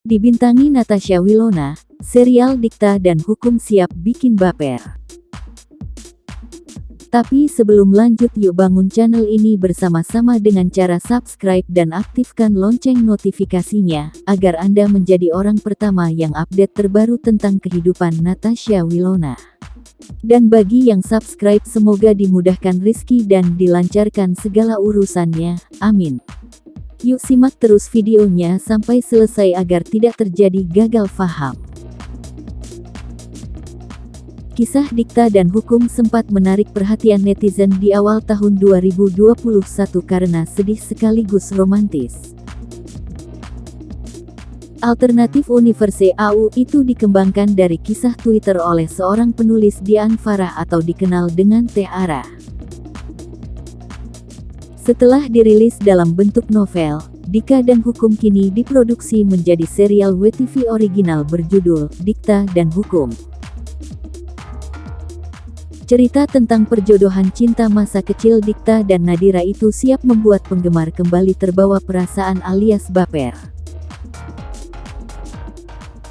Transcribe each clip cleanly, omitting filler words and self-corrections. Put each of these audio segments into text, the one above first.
Dibintangi Natasha Wilona, serial Dikta dan Hukum siap bikin baper. Tapi sebelum lanjut, yuk bangun channel ini bersama-sama dengan cara subscribe dan aktifkan lonceng notifikasinya, agar Anda menjadi orang pertama yang update terbaru tentang kehidupan Natasha Wilona. Dan bagi yang subscribe, semoga dimudahkan rezeki dan dilancarkan segala urusannya, amin. Yuk simak terus videonya sampai selesai agar tidak terjadi gagal paham. Kisah Dikta dan Hukum sempat menarik perhatian netizen di awal tahun 2021 karena sedih sekaligus romantis. Alternatif Universe AU itu dikembangkan dari kisah Twitter oleh seorang penulis Dian Farah atau dikenal dengan Teh Ara. Setelah dirilis dalam bentuk novel, Dikta dan Hukum kini diproduksi menjadi serial WTV original berjudul Dikta dan Hukum. Cerita tentang perjodohan cinta masa kecil Dikta dan Nadira itu siap membuat penggemar kembali terbawa perasaan alias baper.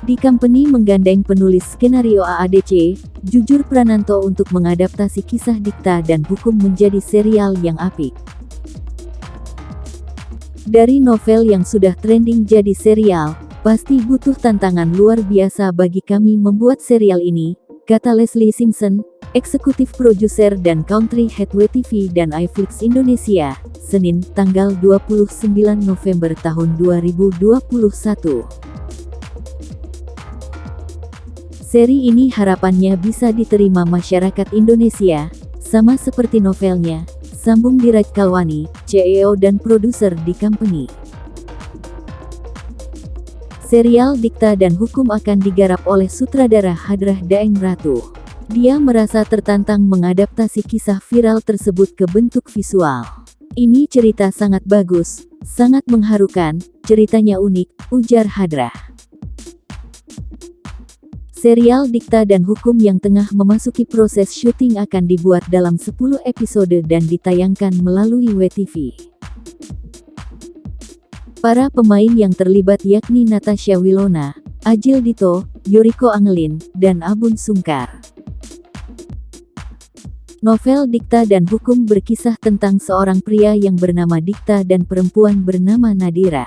The Company menggandeng penulis skenario AADC, Jujur Prananto untuk mengadaptasi kisah Dikta dan Hukum menjadi serial yang apik. Dari novel yang sudah trending jadi serial, pasti butuh tantangan luar biasa bagi kami membuat serial ini, kata Leslie Simpson, eksekutif produser dan country head WTV dan iFlix Indonesia, Senin, tanggal 29 November tahun 2021. Seri ini harapannya bisa diterima masyarakat Indonesia, sama seperti novelnya, sambung Diraj Kalwani, CEO dan produser The Company. Serial Dikta dan Hukum akan digarap oleh sutradara Hadrah Daeng Ratu. Dia merasa tertantang mengadaptasi kisah viral tersebut ke bentuk visual. Ini cerita sangat bagus, sangat mengharukan, ceritanya unik, ujar Hadrah. Serial Dikta dan Hukum yang tengah memasuki proses syuting akan dibuat dalam 10 episode dan ditayangkan melalui WTV. Para pemain yang terlibat yakni Natasha Wilona, Adjil Dito, Yoriko Angelin, dan Abun Sungkar. Novel Dikta dan Hukum berkisah tentang seorang pria yang bernama Dikta dan perempuan bernama Nadira.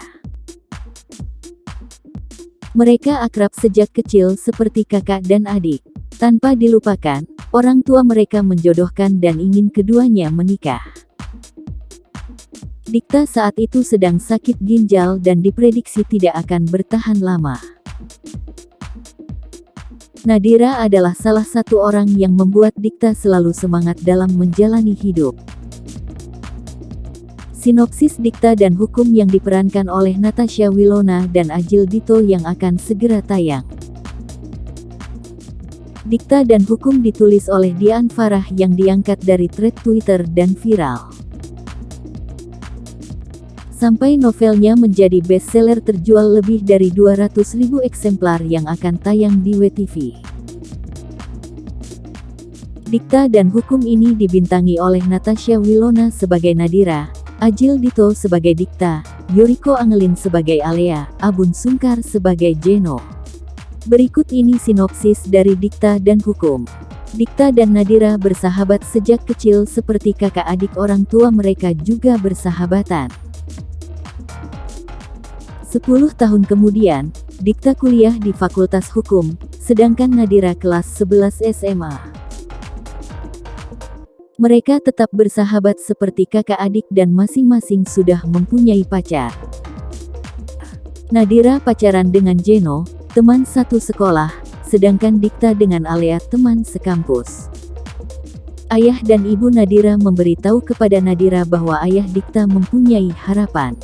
Mereka akrab sejak kecil seperti kakak dan adik. Tanpa dilupakan, orang tua mereka menjodohkan dan ingin keduanya menikah. Dikta saat itu sedang sakit ginjal dan diprediksi tidak akan bertahan lama. Nadira adalah salah satu orang yang membuat Dikta selalu semangat dalam menjalani hidup. Sinopsis Dikta dan Hukum yang diperankan oleh Natasha Wilona dan Adjil Dito yang akan segera tayang. Dikta dan Hukum ditulis oleh Dian Farah yang diangkat dari thread Twitter dan viral. Sampai novelnya menjadi bestseller terjual lebih dari 200.000 eksemplar yang akan tayang di WTV. Dikta dan Hukum ini dibintangi oleh Natasha Wilona sebagai Nadira, Adjil Dito sebagai Dikta, Yoriko Angelin sebagai Alea, Abun Sungkar sebagai Jeno. Berikut ini sinopsis dari Dikta dan Hukum. Dikta dan Nadira bersahabat sejak kecil seperti kakak adik, orang tua mereka juga bersahabatan. 10 tahun kemudian, Dikta kuliah di Fakultas Hukum, sedangkan Nadira kelas 11 SMA. Mereka tetap bersahabat seperti kakak adik dan masing-masing sudah mempunyai pacar. Nadira pacaran dengan Jeno, teman satu sekolah, sedangkan Dikta dengan Alea, teman sekampus. Ayah dan ibu Nadira memberitahu kepada Nadira bahwa ayah Dikta mempunyai harapan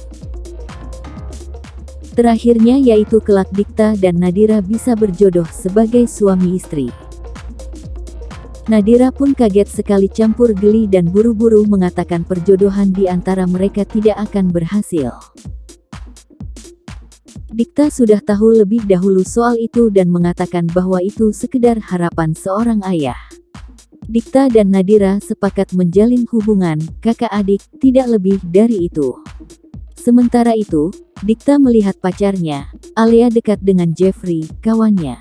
terakhirnya, yaitu kelak Dikta dan Nadira bisa berjodoh sebagai suami istri. Nadira pun kaget sekali, campur geli dan buru-buru mengatakan perjodohan di antara mereka tidak akan berhasil. Dikta sudah tahu lebih dahulu soal itu dan mengatakan bahwa itu sekedar harapan seorang ayah. Dikta dan Nadira sepakat menjalin hubungan kakak adik, tidak lebih dari itu. Sementara itu, Dikta melihat pacarnya, Alea dekat dengan Jeffrey, kawannya.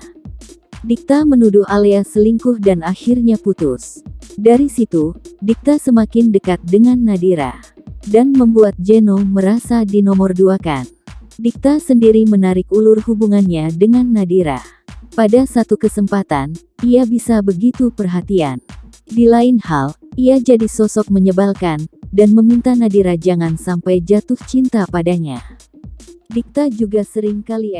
Dikta menuduh Alea selingkuh dan akhirnya putus. Dari situ, Dikta semakin dekat dengan Nadira. Dan membuat Jeno merasa dinomorduakan. Dikta sendiri menarik ulur hubungannya dengan Nadira. Pada satu kesempatan, ia bisa begitu perhatian. Di lain hal, ia jadi sosok menyebalkan, dan meminta Nadira jangan sampai jatuh cinta padanya. Dikta juga sering kali